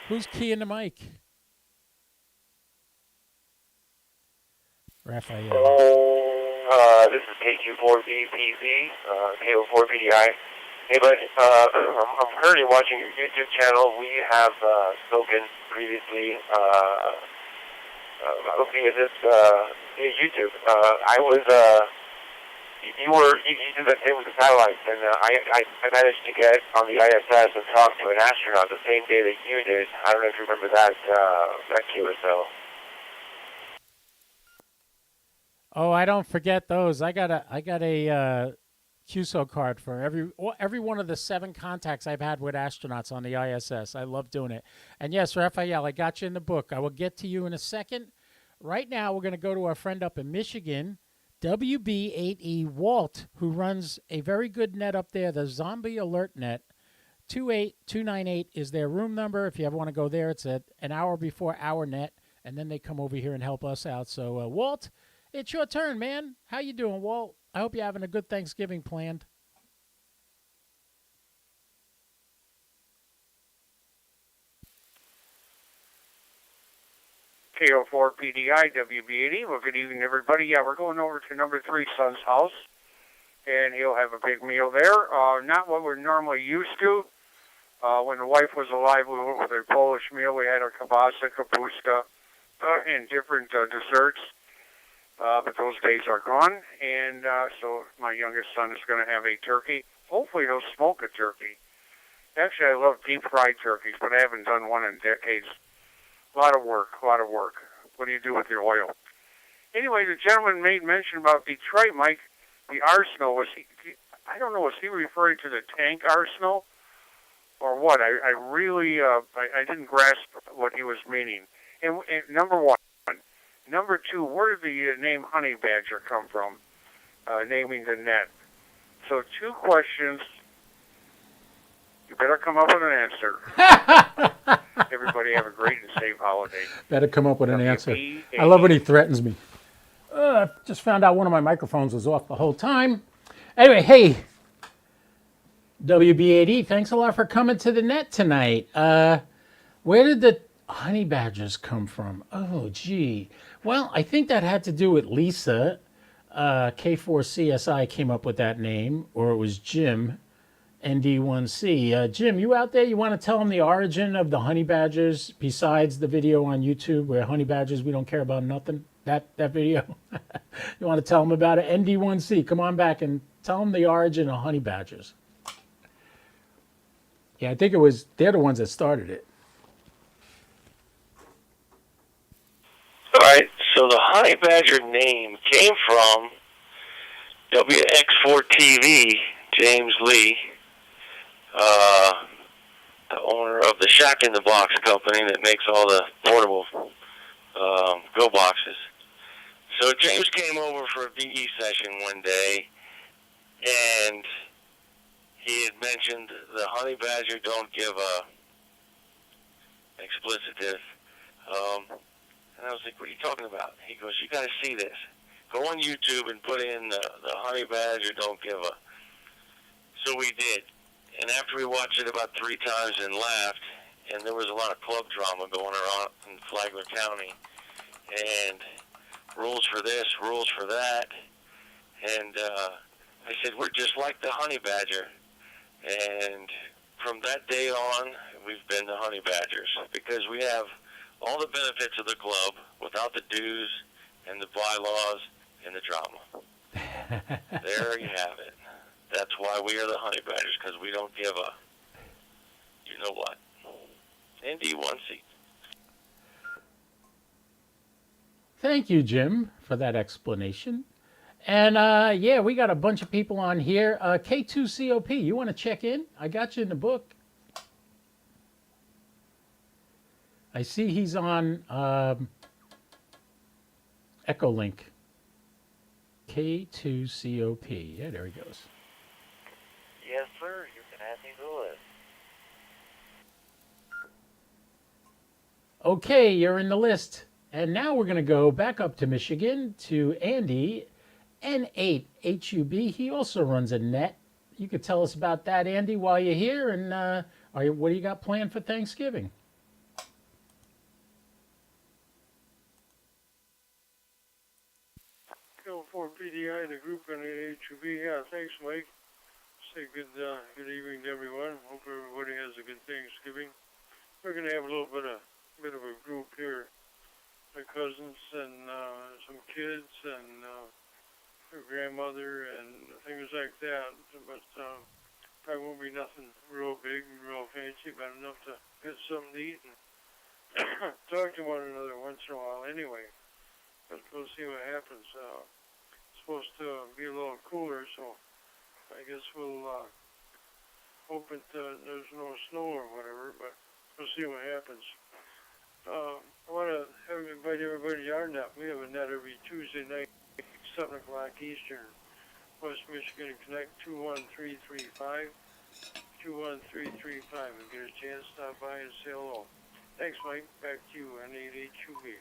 Who's keying the mic? Raphael. This is KQ4BPZ, KO4PDI. Hey, bud, I'm currently watching your YouTube channel. We have spoken previously looking at this YouTube. You did that thing with the satellites, and I managed to get on the ISS and talk to an astronaut the same day that you did. I don't know if you remember that QSL. Oh, I don't forget those. I got a QSO card for every one of the 7 contacts I've had with astronauts on the ISS. I love doing it. And yes, Raphael, I got you in the book. I will get to you in a second. Right now, we're going to go to our friend up in Michigan, WB8E Walt, who runs a very good net up there, the Zombie Alert Net. 28298 is their room number. If you ever want to go there, it's at an hour before our net, and then they come over here and help us out. So, Walt, it's your turn, man. How you doing, Walt? I hope you're having a good Thanksgiving planned. KO4PDI, WB80. Well, good evening, everybody. Yeah, we're going over to number 3 son's house, and he'll have a big meal there. Not what we're normally used to. When the wife was alive, we went with a Polish meal. We had a kielbasa, kapusta, and different desserts. But those days are gone, and so my youngest son is going to have a turkey. Hopefully he'll smoke a turkey. Actually, I love deep-fried turkeys, but I haven't done one in decades. A lot of work. What do you do with your oil? Anyway, the gentleman made mention about Detroit, Mike, the arsenal. I don't know, was he referring to the tank arsenal or what? I really I didn't grasp what he was meaning. And number 1. Number 2, where did the name Honey Badger come from, naming the net? So 2 questions. You better come up with an answer. Everybody have a great and safe holiday. Better come up with an answer. I love when he threatens me. I just found out one of my microphones was off the whole time. Anyway, hey, WB8E, thanks a lot for coming to the net tonight. Where did the honey badgers come from? Oh, gee. Well, I think that had to do with Lisa. K4CSI came up with that name, or it was Jim, ND1C. Jim, you out there? You want to tell them the origin of the honey badgers besides the video on YouTube where honey badgers, we don't care about nothing? That video? You want to tell them about it? ND1C, come on back and tell them the origin of honey badgers. Yeah, I think they're the ones that started it. All right, so the honey badger name came from WX4TV, James Lee, the owner of the Shack in the Box company that makes all the portable go boxes. So James came over for a VE session one day, and he had mentioned the honey badger don't give a explicitive. And I was like, what are you talking about? He goes, you got to see this. go on YouTube and put in the honey badger don't give a. So we did. And after we watched it about 3 times and laughed, and there was a lot of club drama going around in Flagler County, and rules for this, rules for that, and I said, we're just like the honey badger. And from that day on, we've been the honey badgers because we have all the benefits of the club without the dues and the bylaws and the drama. There you have it. That's why we are the honey badgers, because we don't give a, you know what. Indy, 1 seat. Thank you, Jim, for that explanation. And yeah, we got a bunch of people on here. K2COP, you want to check in? I got you in the book. I see he's on Echolink. K2COP. Yeah, there he goes. Yes, sir. You can add me to the list. Okay, you're in the list. And now we're going to go back up to Michigan to Andy, N8HUB. He also runs a net. You could tell us about that, Andy, while you're here. And what do you got planned for Thanksgiving? KB4JDE, the group on the HUB. Yeah, thanks, Mike. Say good evening to everyone. Hope everybody has a good Thanksgiving. We're going to have a bit of a group here. My cousins and some kids and her grandmother and things like that. But probably won't be nothing real big and real fancy, but enough to get something to eat and talk to one another once in a while anyway. But we'll see what happens. It's supposed to be a little cooler, so I guess we'll hope that there's no snow or whatever, but we'll see what happens. I want to invite everybody to our net. We have a net every Tuesday night, 7 o'clock Eastern. West Michigan Connect 21335, 21335. And get a chance to stop by and say hello. Thanks, Mike. Back to you on 88QB.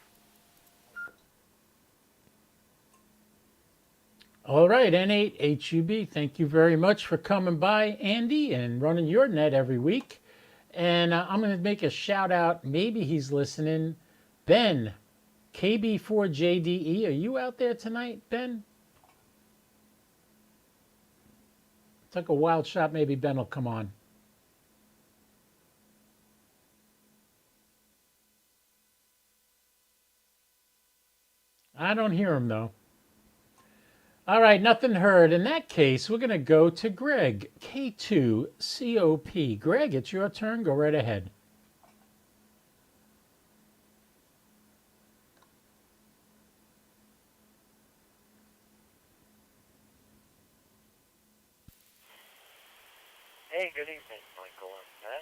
All right, N8HUB, thank you very much for coming by, Andy, and running your net every week. And I'm going to make a shout out. Maybe he's listening. Ben, KB4JDE. Are you out there tonight, Ben? Took a wild shot. Maybe Ben will come on. I don't hear him, though. All right, nothing heard. In that case, we're going to go to Greg, K2COP. Greg, it's your turn. Go right ahead. Hey, good evening, Michael and Matt.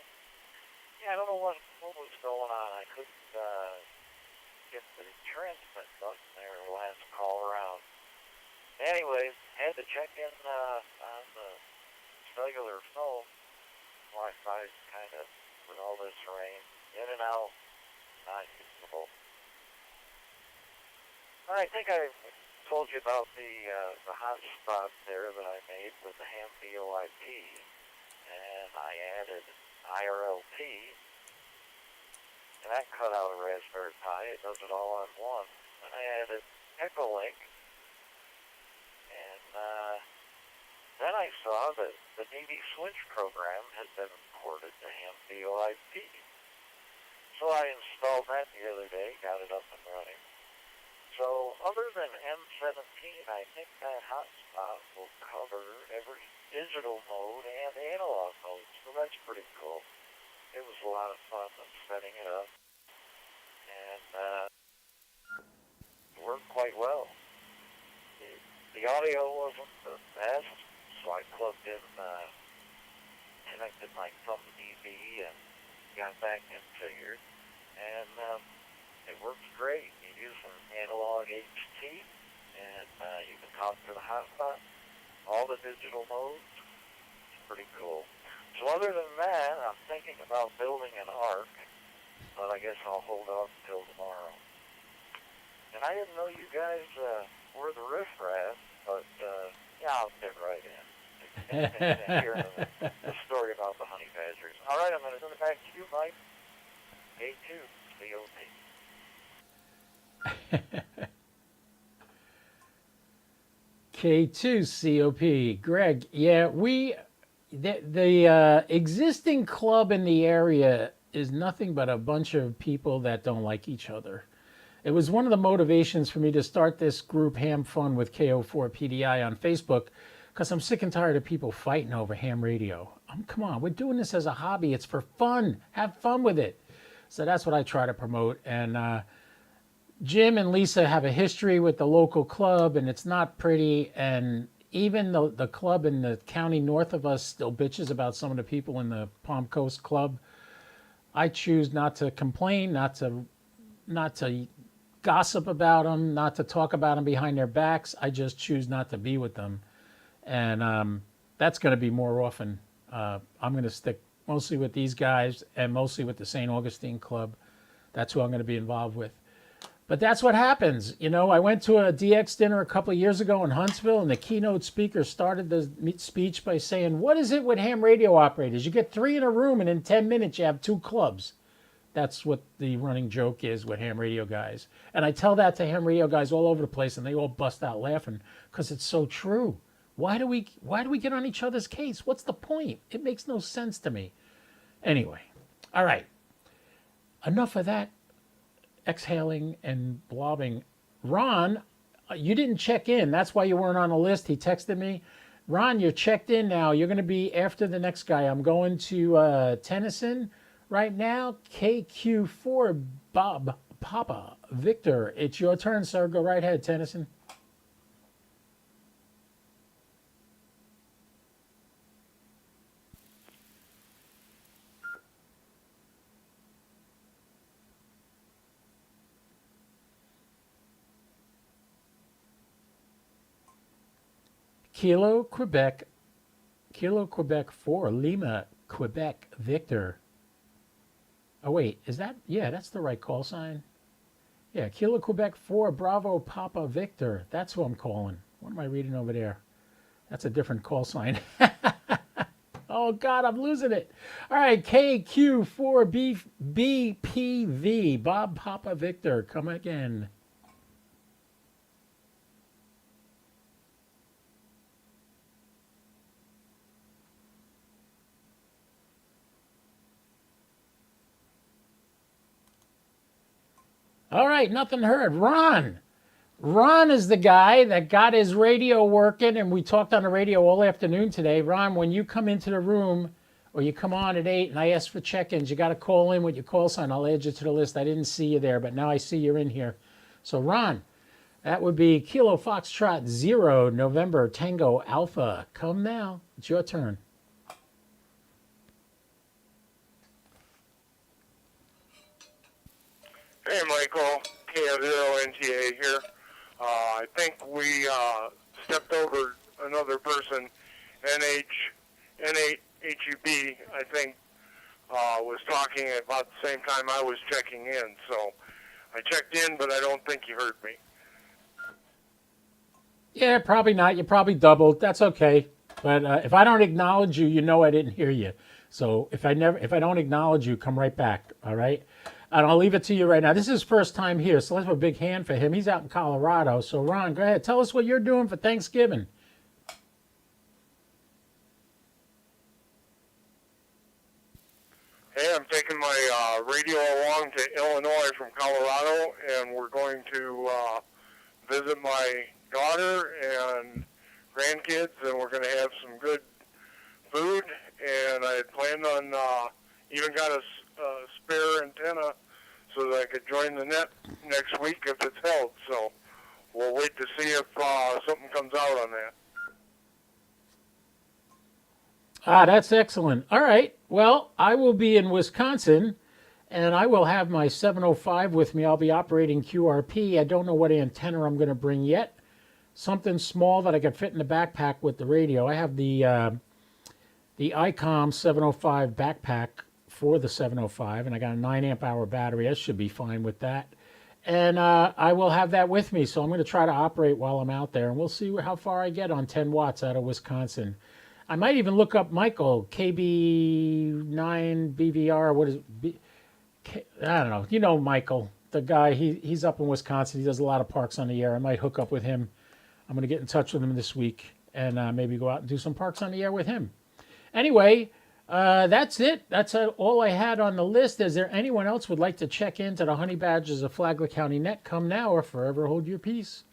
Yeah, I don't know what was going on. I couldn't get the transmit button there last call around. Anyways, had to check in on the cellular phone. Wi-Fi's kind of, with all this rain, in and out, not usable. I think I told you about the hotspot there that I made with the ham VoIP, and I added IRLP, and that cut out a Raspberry Pi. It does it all on one. And I added Echolink. And then I saw that the DD switch program had been ported to ham VoIP. So I installed that the other day, got it up and running. So other than M17, I think that hotspot will cover every digital mode and analog mode. So that's pretty cool. It was a lot of fun setting it up. And it worked quite well. The audio wasn't the best, so I plugged in, connected my thumb DV and got that configured. And it works great. You use an analog HT, and you can talk to the hotspot, all the digital modes. It's pretty cool. So other than that, I'm thinking about building an ARC, but I guess I'll hold off until tomorrow. And I didn't know you guys we're the riffraff, but yeah, I'll fit right in. Hearing the story about the honey badgers. All right, I'm going to turn it back to you, Mike. K2, COP. K2 COP. Greg, yeah, the existing club in the area is nothing but a bunch of people that don't like each other. It was one of the motivations for me to start this group Ham Fun with KO4PDI on Facebook, because I'm sick and tired of people fighting over ham radio. Come on, we're doing this as a hobby. It's for fun. Have fun with it. So that's what I try to promote. And Jim and Lisa have a history with the local club, and it's not pretty. And even the club in the county north of us still bitches about some of the people in the Palm Coast Club. I choose not to complain, not to gossip about them, not to talk about them behind their backs. I just choose not to be with them. And that's going to be more often. I'm going to stick mostly with these guys and mostly with the St. Augustine Club. That's who I'm going to be involved with. But that's what happens. You know, I went to a DX dinner a couple of years ago in Huntsville, and the keynote speaker started the speech by saying, what is it with ham radio operators? You get 3 in a room, and in 10 minutes you have 2 clubs. That's what the running joke is with ham radio guys. And I tell that to ham radio guys all over the place, and they all bust out laughing because it's so true. Why do we get on each other's case? What's the point? It makes no sense to me. Anyway, all right. Enough of that exhaling and blobbing. Ron, you didn't check in. That's why you weren't on the list. He texted me. Ron, you're checked in now. You're going to be after the next guy. I'm going to Tennyson right now. KQ4 Bob Papa Victor. It's your turn, sir. Go right ahead, Tennyson. Kilo, Quebec 4, Lima, Quebec, Victor. Oh, wait, is that? Yeah, that's the right call sign. Yeah, Kilo, Quebec 4, Bravo, Papa, Victor. That's who I'm calling. What am I reading over there? That's a different call sign. Oh, God, I'm losing it. All right, KQ4BPV, Bob, Papa, Victor. Come again. All right, nothing heard. Ron. Ron is the guy that got his radio working, and we talked on the radio all afternoon today. Ron, when you come into the room or you come on at 8 and I ask for check-ins, you got to call in with your call sign. I'll add you to the list. I didn't see you there, but now I see you're in here. So, Ron, that would be Kilo Foxtrot 0, November Tango Alpha. Come now. It's your turn. Hey, Michael, KF0NTA here. I think we stepped over another person, N8HUB, I think, was talking about the same time I was checking in. So I checked in, but I don't think you heard me. Yeah, probably not. You probably doubled. That's okay. But if I don't acknowledge you, you know I didn't hear you. So if I don't acknowledge you, come right back. All right. And I'll leave it to you right now. This is his first time here, so let's have a big hand for him. He's out in Colorado. So, Ron, go ahead. Tell us what you're doing for Thanksgiving. Hey, I'm taking my radio along to Illinois from Colorado, and we're going to visit my daughter and grandkids, and we're going to have some good food. And I had planned on even got a spare antenna so that I could join the net next week if it's held. So we'll wait to see if something comes out on that. Ah, that's excellent. All right. Well, I will be in Wisconsin, and I will have my 705 with me. I'll be operating QRP. I don't know what antenna I'm going to bring yet. Something small that I could fit in the backpack with the radio. I have the ICOM 705 backpack for the 705, and I got a 9 amp hour battery. I should be fine with that. and I will have that with me. So I'm going to try to operate while I'm out there, and we'll see how far I get on 10 watts out of Wisconsin. I might even look up Michael, KB9BVR. What is it? I don't know. You know Michael, the guy. He's up in Wisconsin. He does a lot of parks on the air. I might hook up with him. I'm going to get in touch with him this week and maybe go out and do some parks on the air with him. Anyway, that's it. That's all I had on the list. Is there anyone else would like to check into the honey badgers of Flagler County Net? Come now or forever hold your peace.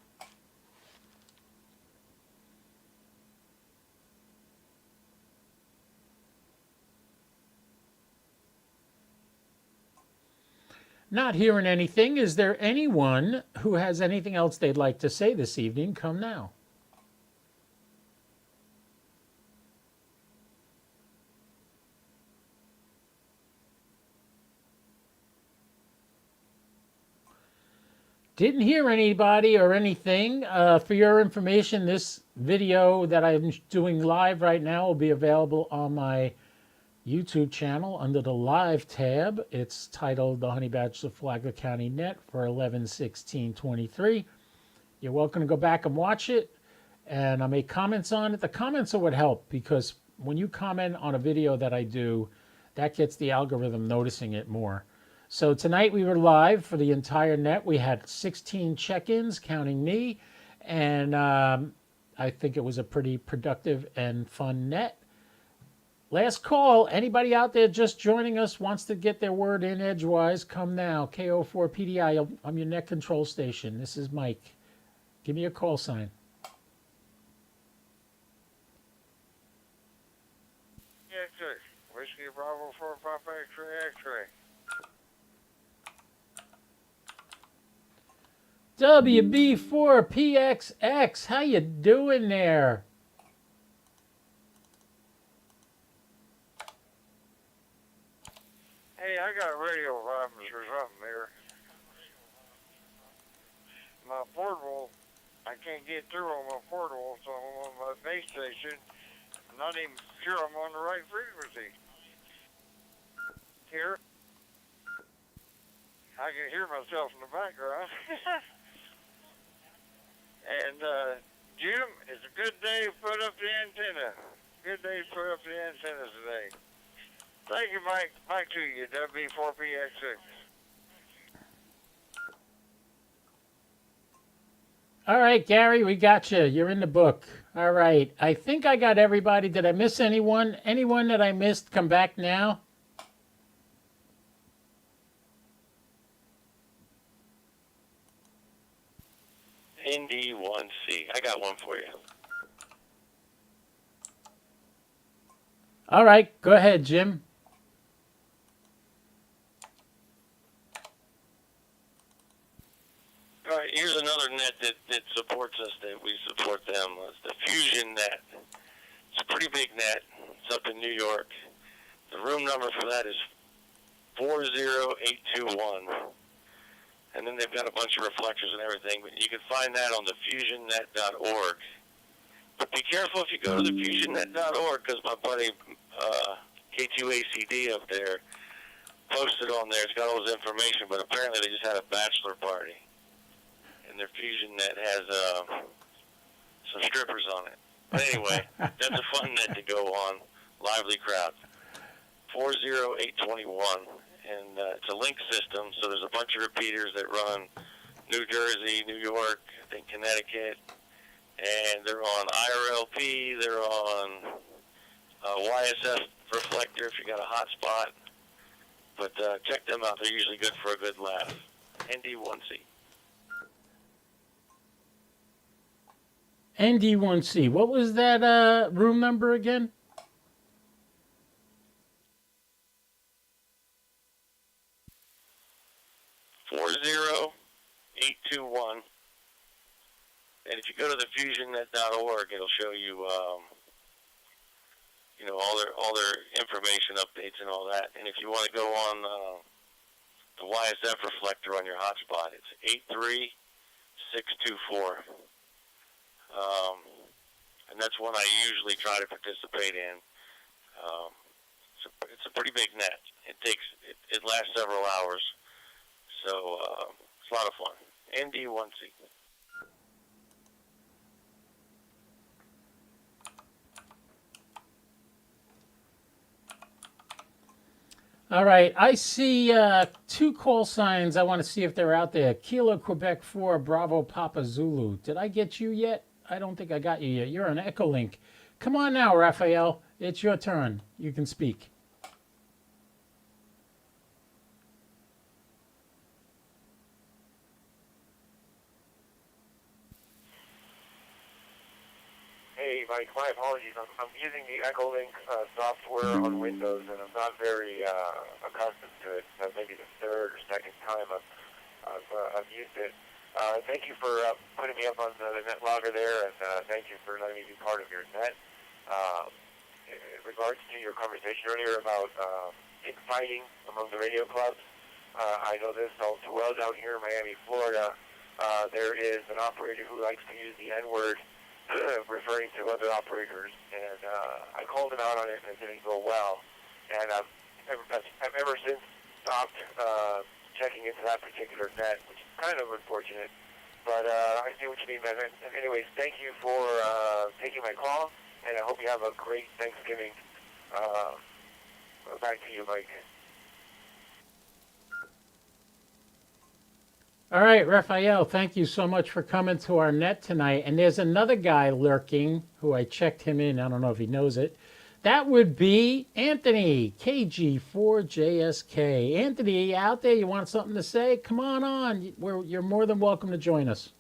Not hearing anything. Is there anyone who has anything else they'd like to say this evening? Come now. Didn't hear anybody or anything. For your information, this video that I'm doing live right now will be available on my YouTube channel under the live tab. It's titled The Honey Badgers of Flagler County Net for 11/16/23. You're welcome to go back and watch it, and I'll make comments on it. The comments are what help, because when you comment on a video that I do, that gets the algorithm noticing it more. So tonight we were live for the entire net. We had 16 check-ins, counting me, and I think it was a pretty productive and fun net. Last call. Anybody out there just joining us wants to get their word in edgewise, come now. KO4PDI, I'm your net control station. This is Mike. Give me a call sign. X-ray. Whiskey Bravo 4 Papa X-ray X-ray. WB4PXX, how you doing there? Hey, I got radio problems or something here. My portable, I can't get through on my portable, so I'm on my base station. I'm not even sure I'm on the right frequency. Here. I can hear myself in the background. And, Jim, it's a good day to put up the antenna. Good day to put up the antennas today. Thank you, Mike. Mike to you, WB4PX6. All right, Gary, we got you. You're in the book. All right. I think I got everybody. Did I miss anyone? Anyone that I missed, come back now. ND1C. I got one for you. All right. Go ahead, Jim. All right, here's another net that supports us, that we support them. It's the Fusion Net. It's a pretty big net. It's up in New York. The room number for that is 40821. And then they've got a bunch of reflectors and everything, but you can find that on the fusionnet.org. But be careful if you go to the fusionnet.org, because my buddy K2ACD up there posted on there. It's got all his information, but apparently they just had a bachelor party. And their Fusion Net has some strippers on it. But anyway, that's a fun net to go on. Lively crowd. 40821. And it's a link system, so there's a bunch of repeaters that run New Jersey, New York, I think Connecticut. And they're on IRLP, they're on YSF reflector if you got a hot spot. But check them out. They're usually good for a good laugh. ND1C. ND1C. What was that room number again? $40821. And if you go to the fusionnet.org, it'll show you, all their information updates and all that. And if you want to go on the YSF reflector on your hotspot, it's 83624. And that's one I usually try to participate in. It's a pretty big net. It lasts several hours. So It's a lot of fun. ND1C. All right, I see 2 call signs. I want to see if they're out there. Kilo Quebec 4, Bravo Papa Zulu. Did I get you yet? I don't think I got you yet. You're on Echolink. Come on now, Raphael. It's your turn. You can speak. Hey, Mike, my apologies. I'm using the Echolink software on Windows, and I'm not very accustomed to it. Maybe the third or second time I've used it. Thank you for putting me up on the net logger there, and thank you for letting me be part of your net. In regards to your conversation earlier about infighting among the radio clubs, I know this all too well down here in Miami, Florida. There is an operator who likes to use the N-word referring to other operators, and I called him out on it, and it didn't go well. And I've ever since stopped checking into that particular net, which is kind of unfortunate. But I see what you mean, man. And anyways, thank you for taking my call, and I hope you have a great Thanksgiving. Back to you, Mike. All right, Raphael, thank you so much for coming to our net tonight. And there's another guy lurking who I checked him in. I don't know if he knows it. That would be Anthony, KG4JSK. Anthony, out there, you want something to say? Come on. You're more than welcome to join us.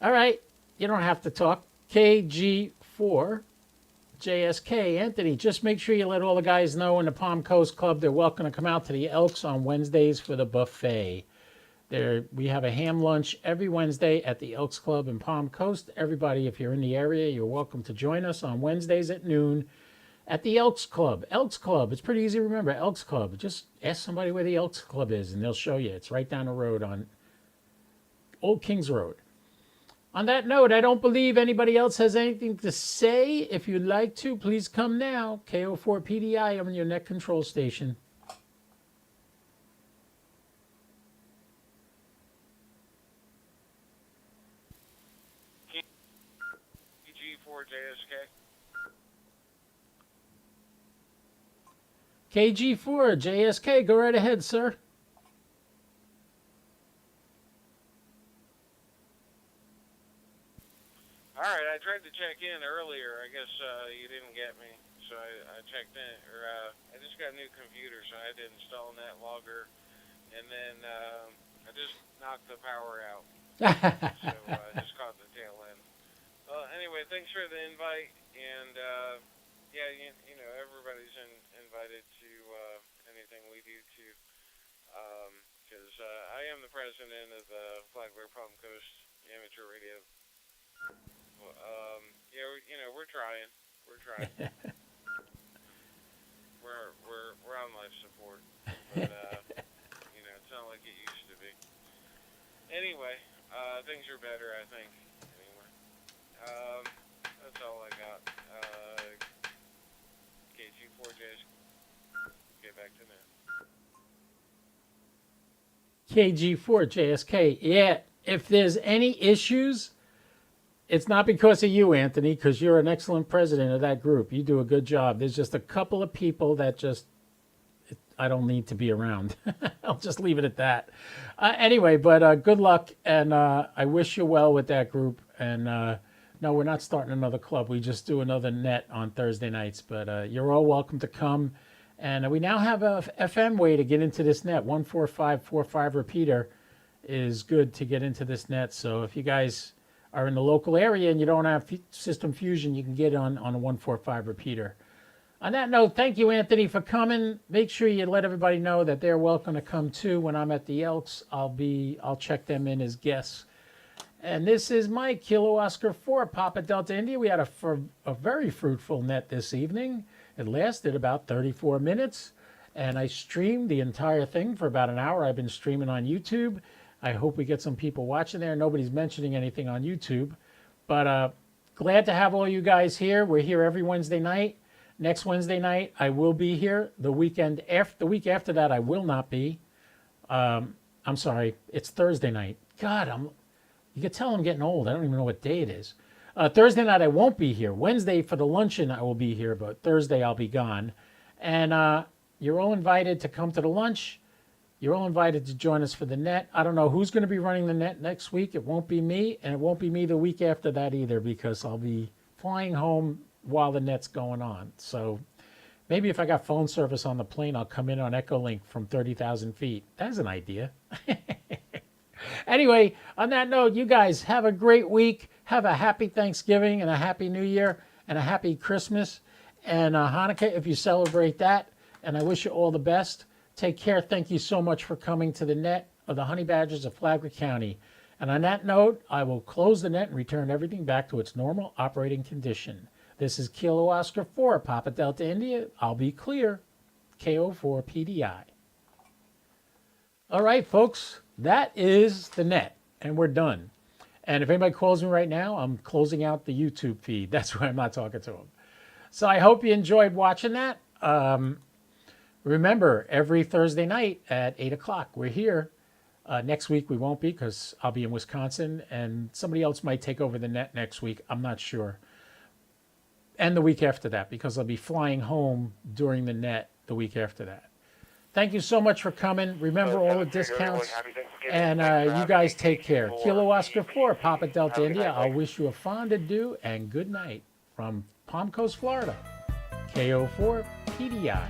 All right, you don't have to talk. KG4JSK. Anthony, just make sure you let all the guys know in the Palm Coast Club they're welcome to come out to the Elks on Wednesdays for the buffet. We have a ham lunch every Wednesday at the Elks Club in Palm Coast. Everybody, if you're in the area, you're welcome to join us on Wednesdays at noon at the Elks Club. Elks Club. It's pretty easy to remember. Elks Club. Just ask somebody where the Elks Club is, and they'll show you. It's right down the road on Old Kings Road. On that note, I don't believe anybody else has anything to say. If you'd like to, please come now. KO4PDI on your net control station. KG4JSK, go right ahead, sir. All right, I tried to check in earlier. I guess you didn't get me, so I checked in. I just got a new computer, so I had to install NetLogger, and then I just knocked the power out. So I just caught the tail end. Well, anyway, thanks for the invite, and yeah, you know, everybody's invited to anything we do too, because I am the president of the Flagler Palm Coast Amateur Radio. Yeah, you know, we're trying. we're on life support, but you know, it's not like it used to be. Anyway, things are better, I think. Anyway, that's all I got. KG4J's. Get back to now. KG4JSK. Yeah, if there's any issues, it's not because of you, Anthony, because you're an excellent president of that group. You do a good job. There's just a couple of people that I don't need to be around. I'll just leave it at that. Anyway, but good luck, and I wish you well with that group. And no, we're not starting another club. We just do another net on Thursday nights. But you're all welcome to come. And we now have a FM way to get into this net. 14545 repeater is good to get into this net. So if you guys are in the local area and you don't have System Fusion, you can get it on a 145 repeater. On that note, thank you, Anthony, for coming. Make sure you let everybody know that they're welcome to come too. When I'm at the Elks, I'll check them in as guests. And this is Mike, Kilo Oscar 4, Papa Delta India. We had a very fruitful net this evening. It lasted about 34 minutes, and I streamed the entire thing for about an hour. I've been streaming on YouTube. I hope we get some people watching there. Nobody's mentioning anything on YouTube. But glad to have all you guys here. We're here every Wednesday night. Next Wednesday night, I will be here. The week after that, I will not be. I'm sorry, it's Thursday night. God, you can tell I'm getting old. I don't even know what day it is. Thursday night, I won't be here. Wednesday for the luncheon, I will be here, but Thursday I'll be gone. And you're all invited to come to the lunch. You're all invited to join us for the net. I don't know who's going to be running the net next week. It won't be me, and it won't be me the week after that either, because I'll be flying home while the net's going on. So maybe if I got phone service on the plane, I'll come in on Echolink from 30,000 feet. That's an idea. Anyway, on that note, you guys have a great week. Have a happy Thanksgiving and a happy New Year and a happy Christmas and Hanukkah if you celebrate that. And I wish you all the best. Take care. Thank you so much for coming to the net of the Honey Badgers of Flagler County. And on that note, I will close the net and return everything back to its normal operating condition. This is Kilo Oscar 4, Papa Delta India. I'll be clear. KO4PDI. All right, folks, that is the net, and we're done. And if anybody calls me right now, I'm closing out the YouTube feed. That's why I'm not talking to them. So I hope you enjoyed watching that. Remember, every Thursday night at 8 o'clock, we're here. Next week we won't be because I'll be in Wisconsin, and somebody else might take over the net next week. I'm not sure. And the week after that, because I'll be flying home during the net the week after that. Thank you so much for coming. Remember all the discounts. And you guys take care. Kilo Oscar 4, Papa Delta India. I'll wish you a fond adieu and good night from Palm Coast, Florida. KO4 PDI.